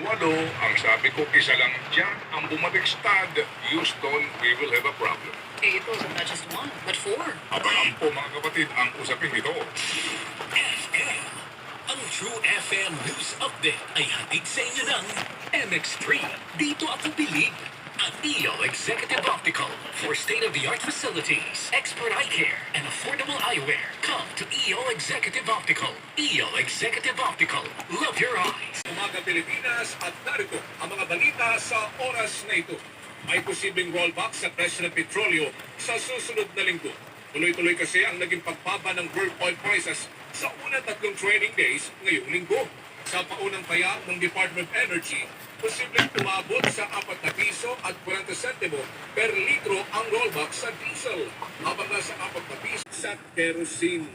walo, ang sabi ko isa lang dyan ang bumalik stud. Houston, we will have a problem. Eh, ito, not just one, but four. Abangan po mga kapatid ang usapin nito. FM. Ang True FM News Update ay hatid sa inyo ng MX3. Dito ako bilib. At EO Executive Optical for state-of-the-art facilities, expert eye care, and affordable eyewear. Come to EO Executive Optical. EO Executive Optical. Love your eyes. Umaga Pilipinas at narito ang mga balita sa oras na ito. May posibleng rollback sa presyo ng petrolyo sa susunod na linggo. Tuloy-tuloy kasi ang naging pagbaba ng world oil prices sa unang 3 trading days ngayong linggo. Sa paunang taya ng Department of Energy, posibleng umabot sa 4 na piso at 40 sentimo per litro ang rollback sa diesel, habang nasa 4 na piso sa kerosene.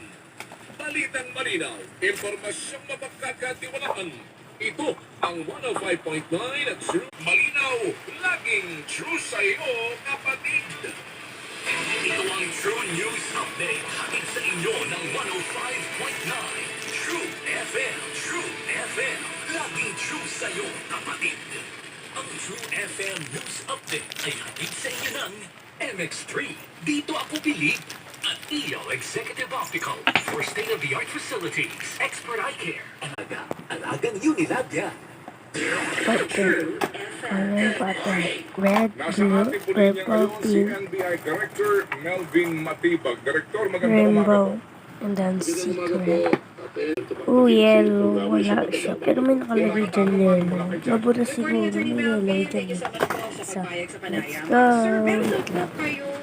Balitang malinaw, impormasyong mapagkakatiwalaan. Ito ang 105.9 at True Malinaw, laging true sa iyo, kapatid. Ito ang True News Update. Hatid sa inyo ng 105.9 True FM. True FM. Laging true sa'yo, kapatid. Ang True FM News Update ay hatid sa inyo ng MX3. Dito ako bilib. At EO Executive Optical for state-of-the-art facilities, expert eye care, and alagang Unilabian. Button. Ano yung button? Red, Nasa blue, ating po rin niya purple, ngayon si pink, NBI Director Melvin Matibag. Director, magandang umaga po. rainbow, and then secret. Oh, yellow. Wala siya. Pero may nakalagay dyan yellow. Mabura siguro. May yellow dyan. Isa. Let's Sir, meron go. po kayong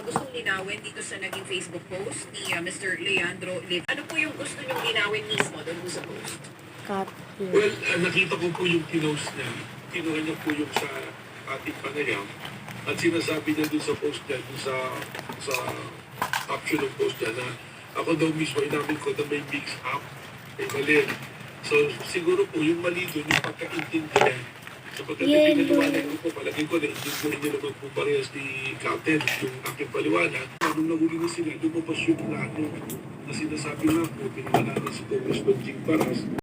gustong linawin dito sa naging Facebook post ni Mr. Leandro Liv. Ano po yung gusto niyong linawin mismo doon po sa post? Cut here. Well, nakita ko po yung pinost niya. Kinuha niya po yung sa ating panayam. At sinasabi niya dun sa post niya, dun sa caption ng post niya na ako daw mismo inamin ko na may mix up, may mali. So siguro po yung mali dun, yung pagkaintindi niya. Sapagkat yung pinaliwanag ko po, palagay ko na intindihan niya naman po parehas ni Captain yung aking paliwanag. Nung nahuli na sila, lumabas yung plano na sinasabi nga po, pinamalanan si Congressman Jing Paras.